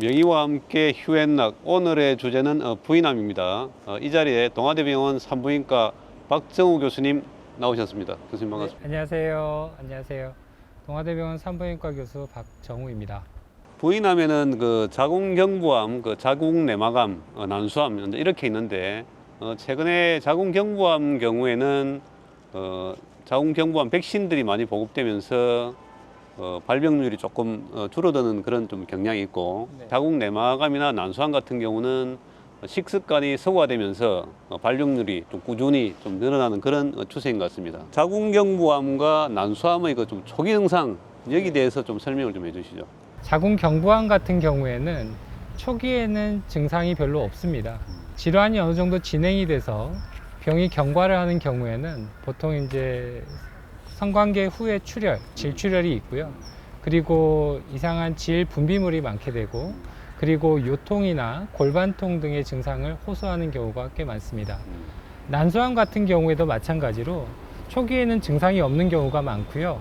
명의와 함께 휴앤락. 오늘의 주제는 부인암입니다. 이 자리에 동아대병원 산부인과 박정우 교수님 나오셨습니다. 교수님 반갑습니다. 안녕하세요. 안녕하세요. 동아대병원 산부인과 교수 박정우입니다. 부인암에는 그 자궁경부암, 그 자궁내막암, 난수암 이렇게 있는데 최근에 자궁경부암 경우에는 자궁경부암 백신들이 많이 보급되면서 발병률이 조금 줄어드는 그런 좀 경향이 있고, 네. 자궁내막암이나 난수암 같은 경우는 식습관이 서구화되면서 발병률이 좀 꾸준히 좀 늘어나는 그런 추세인 것 같습니다. 자궁경부암과 난수암의 그 좀 초기 증상 여기 대해서 좀 설명을 좀 해주시죠. 자궁경부암 같은 경우에는 초기에는 증상이 별로 없습니다. 질환이 어느 정도 진행이 돼서 병이 경과를 하는 경우에는 보통 이제 성관계 후에 출혈, 질출혈이 있고요. 그리고 이상한 질 분비물이 많게 되고, 그리고 요통이나 골반통 등의 증상을 호소하는 경우가 꽤 많습니다. 난소암 같은 경우에도 마찬가지로 초기에는 증상이 없는 경우가 많고요.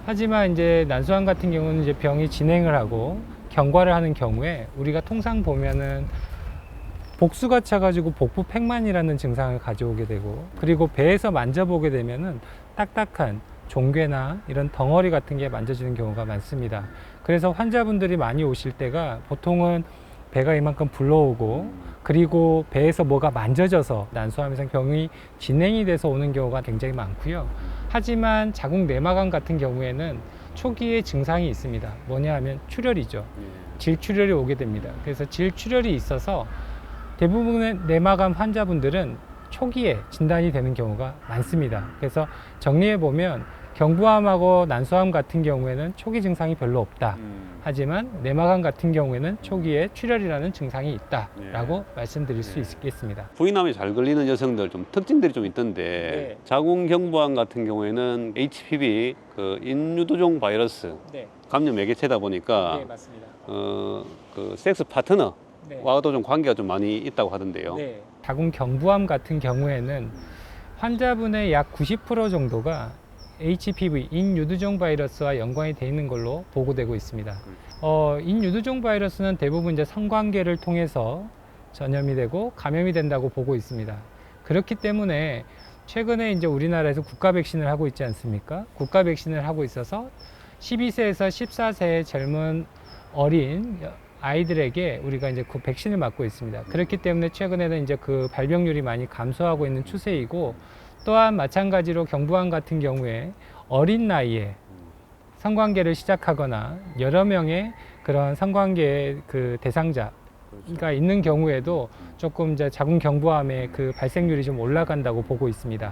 하지만 이제 난소암 같은 경우는 이제 병이 진행을 하고 경과를 하는 경우에 우리가 통상 보면은 복수가 차가지고 복부 팽만이라는 증상을 가져오게 되고, 그리고 배에서 만져보게 되면은 딱딱한 종괴나 이런 덩어리 같은 게 만져지는 경우가 많습니다. 그래서 환자분들이 많이 오실 때가 보통은 배가 이만큼 불러오고, 그리고 배에서 뭐가 만져져서 난소암에서 병이 진행이 돼서 오는 경우가 굉장히 많고요. 하지만 자궁내막암 같은 경우에는 초기에 증상이 있습니다. 뭐냐 하면 출혈이죠. 질출혈이 오게 됩니다. 그래서 질출혈이 있어서 대부분의 내막암 환자분들은 초기에 진단이 되는 경우가 많습니다. 그래서 정리해 보면 경부암하고 난소암 같은 경우에는 초기 증상이 별로 없다. 하지만 내막암 같은 경우에는 초기에 출혈이라는 증상이 있다라고 말씀드릴 수 있겠습니다. 부인암에 잘 걸리는 여성들 좀 특징들이 좀 있던데, 자궁경부암 같은 경우에는 HPV 그 인유두종 바이러스 감염 매개체다 보니까 맞습니다. 그 섹스 파트너와도 좀 관계가 좀 많이 있다고 하던데요. 자궁경부암 같은 경우에는 환자분의 약 90% 정도가 HPV, 인유두종 바이러스와 연관이 되어 있는 걸로 보고되고 있습니다. 인유두종 바이러스는 대부분 이제 성관계를 통해서 전염이 되고 감염이 된다고 보고 있습니다. 그렇기 때문에 최근에 이제 우리나라에서 국가 백신을 하고 있지 않습니까? 국가 백신을 하고 있어서 12세에서 14세의 젊은 어린 아이들에게 우리가 이제 그 백신을 맞고 있습니다. 그렇기 때문에 최근에는 이제 그 발병률이 많이 감소하고 있는 추세이고, 또한 마찬가지로 경부암 같은 경우에 어린 나이에 성관계를 시작하거나 여러 명의 그런 성관계 그 대상자가 있는 경우에도 조금 이제 자궁경부암의 그 발생률이 좀 올라간다고 보고 있습니다.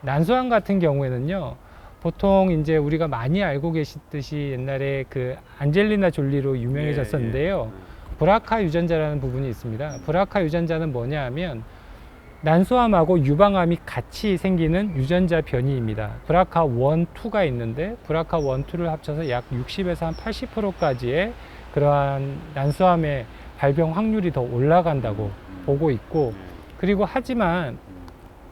난소암 같은 경우에는요, 보통 이제 우리가 많이 알고 계시듯이 옛날에 그 안젤리나 졸리로 유명해졌었는데요. 브라카 유전자라는 부분이 있습니다. 브라카 유전자는 뭐냐 하면 난소암하고 유방암이 같이 생기는 유전자 변이입니다. 브라카 1, 2가 있는데 브라카 1, 2를 합쳐서 약 60에서 한 80%까지의 그러한 난소암의 발병 확률이 더 올라간다고 보고 있고, 그리고 하지만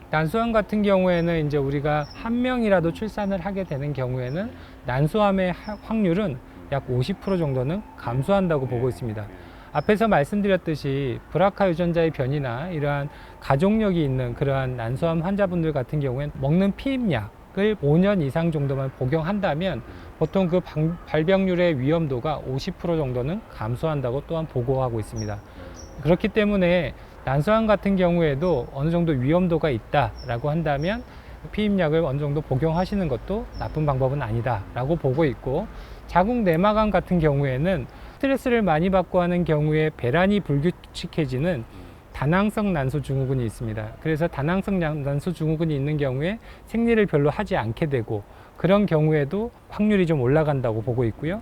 난소암 같은 경우에는 이제 우리가 한 명이라도 출산을 하게 되는 경우에는 난소암의 확률은 약 50% 정도는 감소한다고 보고 있습니다. 앞에서 말씀드렸듯이 브라카 유전자의 변이나 이러한 가족력이 있는 그러한 난소암 환자분들 같은 경우에는 먹는 피임약을 5년 이상 정도만 복용한다면 보통 그 발병률의 위험도가 50% 정도는 감소한다고 또한 보고하고 있습니다. 그렇기 때문에 난소암 같은 경우에도 어느 정도 위험도가 있다라고 한다면 피임약을 어느 정도 복용하시는 것도 나쁜 방법은 아니다라고 보고 있고, 자궁내막암 같은 경우에는 스트레스를 많이 받고 하는 경우에 배란이 불규칙해지는 다낭성 난소 증후군이 있습니다. 그래서 다낭성 난소 증후군이 있는 경우에 생리를 별로 하지 않게 되고, 그런 경우에도 확률이 좀 올라간다고 보고 있고요.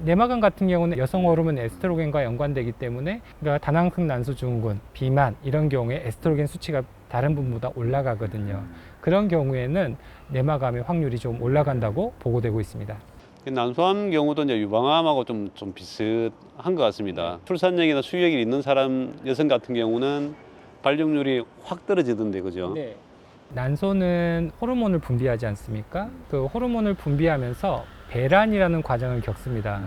내막암 같은 경우는 여성 호르몬 에스트로겐과 연관되기 때문에, 그러니까 다낭성 난소 증후군, 비만 이런 경우에 에스트로겐 수치가 다른 분보다 올라가거든요. 그런 경우에는 내막암의 확률이 좀 올라간다고 보고되고 있습니다. 난소암 경우도 이제 유방암하고 좀 비슷한 것 같습니다. 출산력이나 수유력이 있는 사람 여성 같은 경우는 발병률이 확 떨어지던데, 그죠? 난소는 호르몬을 분비하지 않습니까? 그 호르몬을 분비하면서 배란이라는 과정을 겪습니다.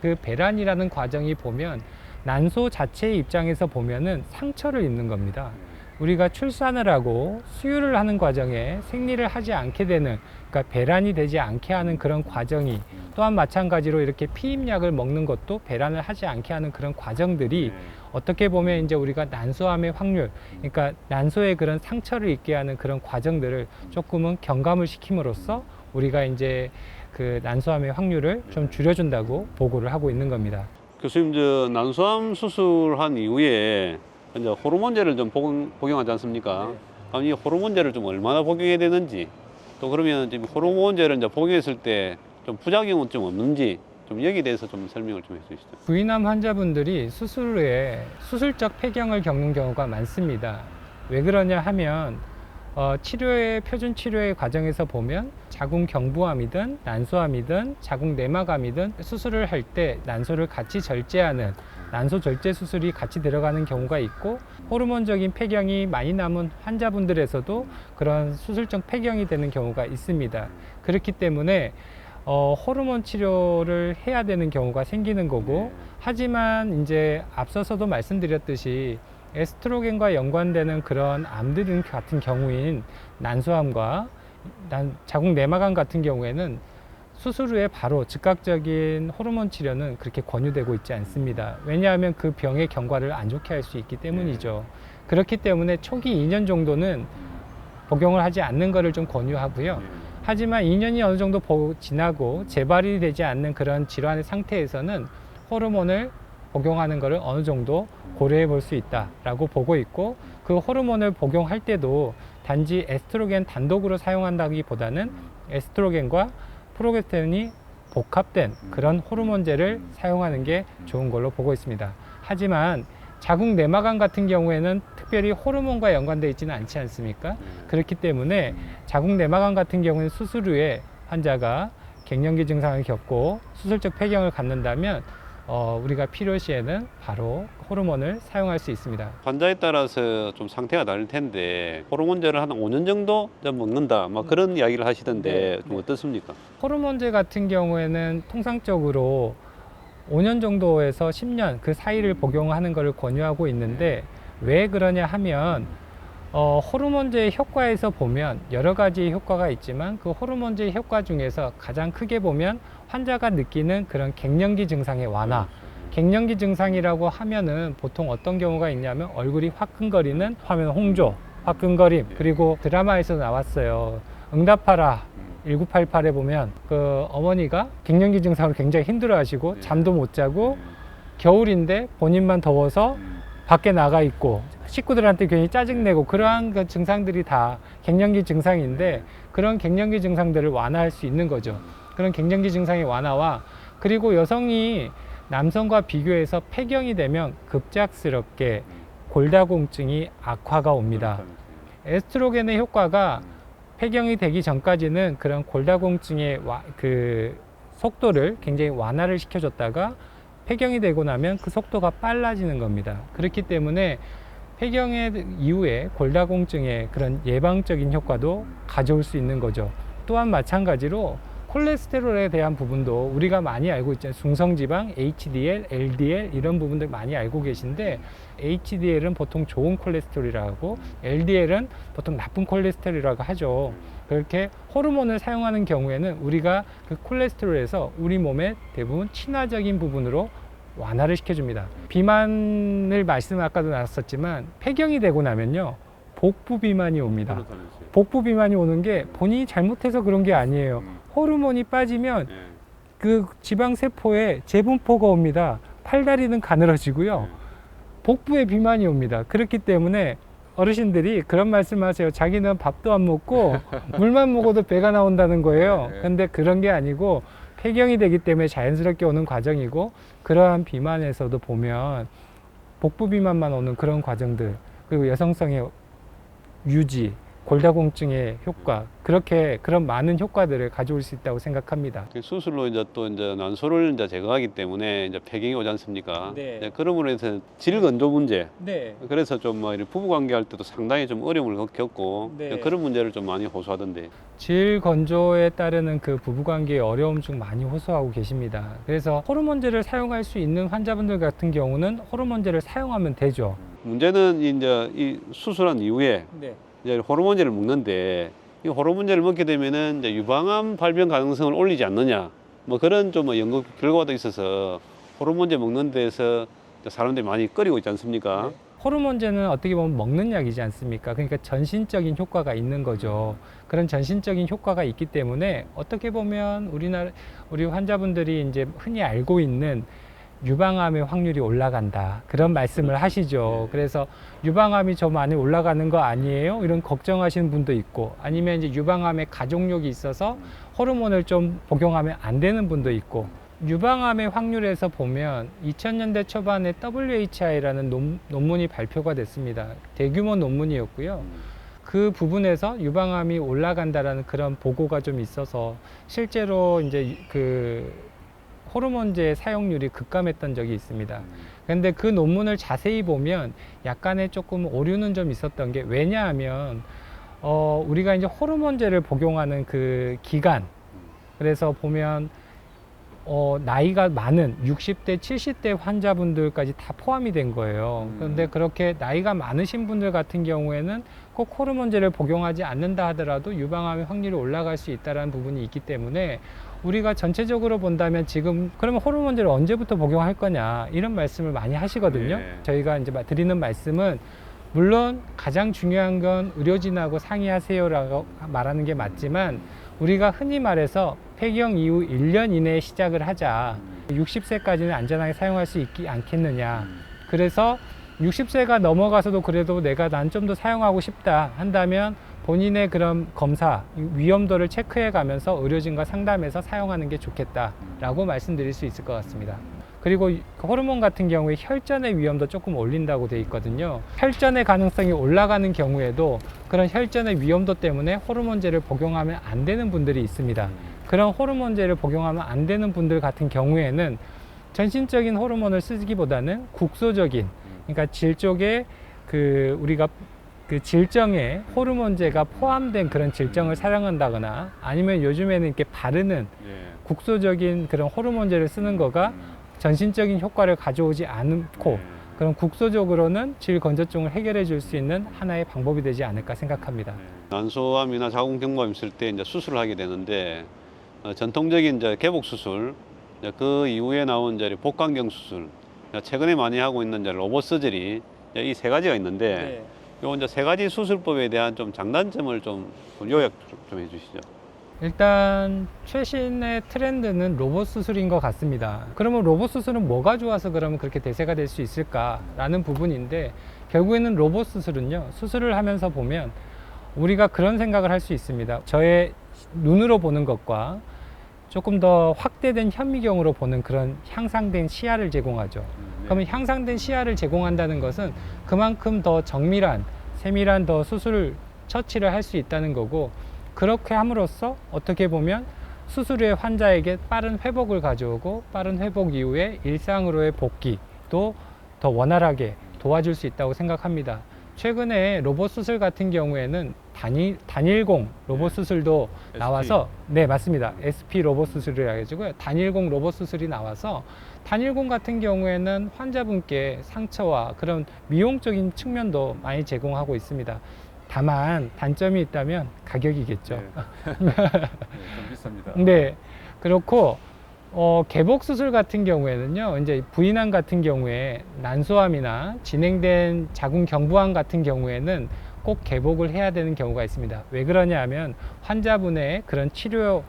그 배란이라는 과정이 보면 난소 자체의 입장에서 보면은 상처를 입는 겁니다. 우리가 출산을 하고 수유를 하는 과정에 생리를 하지 않게 되는, 그러니까 배란이 되지 않게 하는 그런 과정이, 또한 마찬가지로 이렇게 피임약을 먹는 것도 배란을 하지 않게 하는 그런 과정들이 어떻게 보면 이제 우리가 난소암의 확률, 그러니까 난소에 그런 상처를 입게 하는 그런 과정들을 조금은 경감을 시킴으로써 우리가 이제 그 난소암의 확률을 좀 줄여준다고 보고를 하고 있는 겁니다. 교수님, 저 난소암 수술한 이후에 이제 호르몬제를 좀 복용하지 않습니까? 그럼 이 호르몬제를 좀 얼마나 복용해야 되는지, 또 그러면 지금 호르몬제를 이제 복용했을 때 좀 부작용은 좀 없는지, 좀 여기에 대해서 좀 설명을 좀 해주시죠. 부인암 환자분들이 수술 후에 수술적 폐경을 겪는 경우가 많습니다. 왜 그러냐 하면 치료의 표준 치료의 과정에서 보면 자궁 경부암이든 난소암이든 자궁 내막암이든 수술을 할 때 난소를 같이 절제하는 난소 절제 수술이 같이 들어가는 경우가 있고, 호르몬적인 폐경이 많이 남은 환자분들에서도 그런 수술적 폐경이 되는 경우가 있습니다. 그렇기 때문에 호르몬 치료를 해야 되는 경우가 생기는 거고, 하지만 이제 앞서서도 말씀드렸듯이 에스트로겐과 연관되는 그런 암들 같은 경우인 난소암과 자궁 내막암 같은 경우에는 수술 후에 바로 즉각적인 호르몬 치료는 그렇게 권유되고 있지 않습니다. 왜냐하면 그 병의 경과를 안 좋게 할 수 있기 때문이죠. 그렇기 때문에 초기 2년 정도는 복용을 하지 않는 것을 좀 권유하고요. 하지만 2년이 어느 정도 지나고 재발이 되지 않는 그런 질환의 상태에서는 호르몬을 복용하는 것을 어느 정도 고려해 볼 수 있다라고 보고 있고, 그 호르몬을 복용할 때도 단지 에스트로겐 단독으로 사용한다기보다는 에스트로겐과 프로게스테론이 복합된 그런 호르몬제를 사용하는 게 좋은 걸로 보고 있습니다. 하지만 자궁 내막암 같은 경우에는 특별히 호르몬과 연관되어 있지는 않지 않습니까? 그렇기 때문에 자궁 내막암 같은 경우는 수술 후에 환자가 갱년기 증상을 겪고 수술적 폐경을 갖는다면 우리가 필요시에는 바로 호르몬을 사용할 수 있습니다. 환자에 따라서 좀 상태가 다를 텐데 호르몬제를 한 5년 정도 먹는다, 막 그런 이야기를 하시던데 좀 어떻습니까? 호르몬제 같은 경우에는 통상적으로 5년 정도에서 10년 그 사이를 복용하는 것을 권유하고 있는데, 왜 그러냐 하면 호르몬제의 효과에서 보면 여러 가지 효과가 있지만 그 호르몬제의 효과 중에서 가장 크게 보면 환자가 느끼는 그런 갱년기 증상의 완화. 갱년기 증상이라고 하면은 보통 어떤 경우가 있냐면 얼굴이 화끈거리는 화면 홍조, 화끈거림, 그리고 드라마에서 나왔어요. 응답하라 1988에 보면 그 어머니가 갱년기 증상으로 굉장히 힘들어하시고 잠도 못 자고 겨울인데 본인만 더워서 밖에 나가 있고 식구들한테 괜히 짜증내고, 그러한 그 증상들이 다 갱년기 증상인데 그런 갱년기 증상들을 완화할 수 있는 거죠. 그런 갱년기 증상의 완화와, 그리고 여성이 남성과 비교해서 폐경이 되면 급작스럽게 골다공증이 악화가 옵니다. 에스트로겐의 효과가 폐경이 되기 전까지는 그런 골다공증의 그 속도를 굉장히 완화를 시켜줬다가 폐경이 되고 나면 그 속도가 빨라지는 겁니다. 그렇기 때문에 폐경의 이후에 골다공증의 그런 예방적인 효과도 가져올 수 있는 거죠. 또한 마찬가지로 콜레스테롤에 대한 부분도 우리가 많이 알고 있잖아요. 중성지방, HDL, LDL 이런 부분들 많이 알고 계신데, HDL은 보통 좋은 콜레스테롤이라고 하고 LDL은 보통 나쁜 콜레스테롤이라고 하죠. 그렇게 호르몬을 사용하는 경우에는 우리가 그 콜레스테롤에서 우리 몸의 대부분 친화적인 부분으로 완화를 시켜줍니다. 비만을 아까도 나눴었지만 폐경이 되고 나면요, 복부 비만이 옵니다. 복부 비만이 오는 게 본인이 잘못해서 그런 게 아니에요. 호르몬이 빠지면 그 지방세포에 재분포가 옵니다. 팔다리는 가늘어지고요. 복부에 비만이 옵니다. 그렇기 때문에 어르신들이 그런 말씀하세요. 자기는 밥도 안 먹고 물만 먹어도 배가 나온다는 거예요. 근데 그런 게 아니고 폐경이 되기 때문에 자연스럽게 오는 과정이고, 그러한 비만에서도 보면 복부 비만만 오는 그런 과정들, 그리고 여성성의 유지, 골다공증의 효과, 그렇게 그런 많은 효과들을 가져올 수 있다고 생각합니다. 그 수술로 이제 또 이제 난소를 이제 제거하기 때문에 이제 폐경이 오지 않습니까? 네. 이제 그러므로 해서 질 건조 문제. 네. 그래서 좀 뭐 부부 관계할 때도 상당히 좀 어려움을 겪고 네. 그런 문제를 좀 많이 호소하던데. 질 건조에 따르는 그 부부관계의 어려움 중 많이 호소하고 계십니다. 그래서 호르몬제를 사용할 수 있는 환자분들 같은 경우는 호르몬제를 사용하면 되죠. 문제는 이제 이 수술한 이후에 네. 이제 호르몬제를 먹는데 이 호르몬제를 먹게 되면은 이제 유방암 발병 가능성을 올리지 않느냐 뭐 그런 좀 연구 결과도 있어서 호르몬제 먹는 데서 사람들이 많이 꺼리고 있지 않습니까? 네. 호르몬제는 어떻게 보면 먹는 약이지 않습니까? 그러니까 전신적인 효과가 있는 거죠. 그런 전신적인 효과가 있기 때문에 어떻게 보면 우리 환자분들이 이제 흔히 알고 있는 유방암의 확률이 올라간다. 그런 말씀을 하시죠. 그래서 유방암이 저 많이 올라가는 거 아니에요? 이런 걱정하시는 분도 있고, 아니면 이제 유방암에 가족력이 있어서 호르몬을 좀 복용하면 안 되는 분도 있고, 유방암의 확률에서 보면 2000년대 초반에 WHI라는 논문이 발표가 됐습니다. 대규모 논문이었고요. 그 부분에서 유방암이 올라간다라는 그런 보고가 좀 있어서 실제로 이제 그 호르몬제 사용률이 급감했던 적이 있습니다. 그런데 그 논문을 자세히 보면 약간의 조금 오류는 좀 있었던 게, 왜냐하면 우리가 이제 호르몬제를 복용하는 그 기간, 그래서 보면 나이가 많은 60대, 70대 환자분들까지 다 포함이 된 거예요. 그런데 그렇게 나이가 많으신 분들 같은 경우에는 꼭 호르몬제를 복용하지 않는다 하더라도 유방암의 확률이 올라갈 수 있다는 부분이 있기 때문에 우리가 전체적으로 본다면 지금 그러면 호르몬제를 언제부터 복용할 거냐 이런 말씀을 많이 하시거든요. 네. 저희가 이제 드리는 말씀은, 물론 가장 중요한 건 의료진하고 상의하세요라고 말하는 게 맞지만, 우리가 흔히 말해서 폐경 이후 1년 이내에 시작을 하자. 60세까지는 안전하게 사용할 수 있지 않겠느냐. 그래서 60세가 넘어가서도 그래도 난 좀 더 사용하고 싶다 한다면 본인의 그런 검사, 위험도를 체크해 가면서 의료진과 상담해서 사용하는 게 좋겠다라고 말씀드릴 수 있을 것 같습니다. 그리고 호르몬 같은 경우에 혈전의 위험도 조금 올린다고 되어 있거든요. 혈전의 가능성이 올라가는 경우에도 그런 혈전의 위험도 때문에 호르몬제를 복용하면 안 되는 분들이 있습니다. 그런 호르몬제를 복용하면 안 되는 분들 같은 경우에는 전신적인 호르몬을 쓰기보다는 국소적인, 그러니까 질 쪽에 우리가 그 질정에 호르몬제가 포함된 그런 질정을 사용한다거나, 아니면 요즘에는 이렇게 바르는 국소적인 그런 호르몬제를 쓰는 거가 전신적인 효과를 가져오지 않고 그런 국소적으로는 질 건조증을 해결해 줄 수 있는 하나의 방법이 되지 않을까 생각합니다. 난소암이나 자궁경부암 있을 때 이제 수술을 하게 되는데 전통적인 이제 개복 수술, 그 이후에 나온 이제 복강경 수술, 최근에 많이 하고 있는 이제 로봇 서저리, 이 세 가지가 있는데 요 이제 세 가지 수술법에 대한 좀 장단점을 좀 요약 좀 해주시죠. 일단 최신의 트렌드는 로봇 수술인 것 같습니다. 그러면 로봇 수술은 뭐가 좋아서 그러면 그렇게 대세가 될 수 있을까라는 부분인데, 결국에는 로봇 수술은요, 수술을 하면서 보면 우리가 그런 생각을 할 수 있습니다. 저의 눈으로 보는 것과 조금 더 확대된 현미경으로 보는 그런 향상된 시야를 제공하죠. 그러면 향상된 시야를 제공한다는 것은 그만큼 더 정밀한, 세밀한 더 수술 처치를 할 수 있다는 거고, 그렇게 함으로써 어떻게 보면 수술 후에 환자에게 빠른 회복을 가져오고, 빠른 회복 이후에 일상으로의 복귀도 더 원활하게 도와줄 수 있다고 생각합니다. 최근에 로봇 수술 같은 경우에는 단일공 로봇 수술도 나와서, 네, 맞습니다. SP 로봇 수술이라 해가지고요. 단일공 로봇 수술이 나와서, 단일공 같은 경우에는 환자분께 상처와 그런 미용적인 측면도 많이 제공하고 있습니다. 다만 단점이 있다면 가격이겠죠. 좀 비쌉니다. 네, 그렇고 개복 수술 같은 경우에는요, 이제 부인암 같은 경우에 난소암이나 진행된 자궁경부암 같은 경우에는 꼭 개복을 해야 되는 경우가 있습니다. 왜 그러냐 하면 환자분의 그런 치료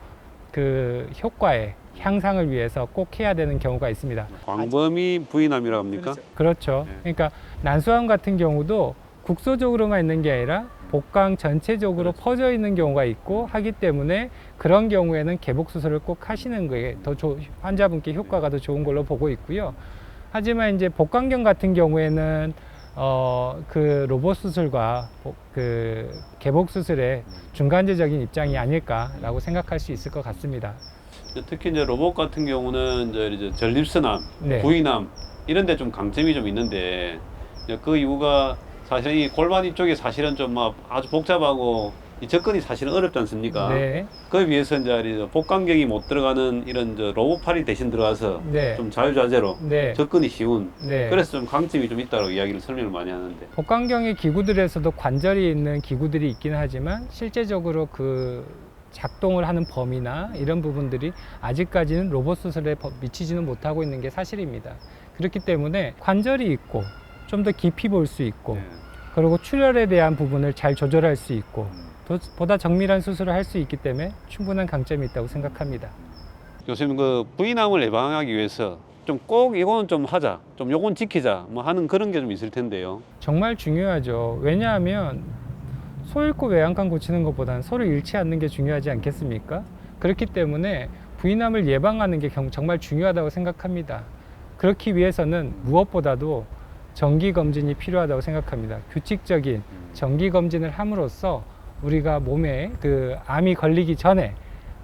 그 효과의 향상을 위해서 꼭 해야 되는 경우가 있습니다. 광범위 부인암이라고 합니까? 그렇죠. 그러니까 난소암 같은 경우도 국소적으로만 있는 게 아니라 복강 전체적으로 퍼져 있는 경우가 있고 하기 때문에, 그런 경우에는 개복 수술을 꼭 하시는 게 더 환자분께 효과가 더 좋은 걸로 보고 있고요. 하지만 이제 복강경 같은 경우에는 그 로봇 수술과 그 개복 수술의 중간재적인 입장이 아닐까라고 생각할 수 있을 것 같습니다. 특히 이제 로봇 같은 경우는 이제 전립선암, 네. 부인암 이런 데 좀 강점이 좀 있는데 이제 그 이유가 사실 이 골반 이쪽이 사실은 좀 막 아주 복잡하고 이 접근이 사실은 어렵지 않습니까? 네. 그에 비해서 이제 복강경이 못 들어가는 이런 로봇팔이 대신 들어가서 네. 좀 자유자재로 네. 접근이 쉬운 네. 그래서 좀 강점이 좀 있다고 이야기를 설명을 많이 하는데 복강경의 기구들에서도 관절이 있는 기구들이 있긴 하지만 실제적으로 그 작동을 하는 범위나 이런 부분들이 아직까지는 로봇 수술에 미치지는 못하고 있는 게 사실입니다. 그렇기 때문에 관절이 있고 좀 더 깊이 볼 수 있고 네. 그리고 출혈에 대한 부분을 잘 조절할 수 있고 보다 정밀한 수술을 할 수 있기 때문에 충분한 강점이 있다고 생각합니다. 교수님 그 부인암을 예방하기 위해서 좀 꼭 이거는 좀 하자, 좀 요건 지키자 뭐 하는 그런 게 좀 있을 텐데요. 정말 중요하죠. 왜냐하면 소 잃고 외양간 고치는 것보다는 소를 잃지 않는 게 중요하지 않겠습니까? 그렇기 때문에 부인암을 예방하는 게 정말 중요하다고 생각합니다. 그렇기 위해서는 무엇보다도 정기 검진이 필요하다고 생각합니다. 규칙적인 정기 검진을 함으로써 우리가 몸에 그 암이 걸리기 전에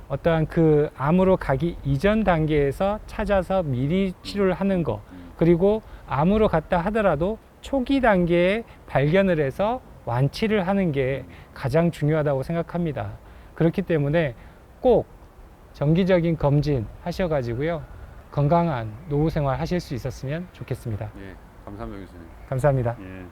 어떠한 그 암으로 가기 이전 단계에서 찾아서 미리 치료를 하는 거, 그리고 암으로 갔다 하더라도 초기 단계에 발견을 해서 완치를 하는 게 가장 중요하다고 생각합니다. 그렇기 때문에 꼭 정기적인 검진 하셔가지고요, 건강한 노후 생활 하실 수 있었으면 좋겠습니다. 예, 감사합니다 교수님. 감사합니다. 예.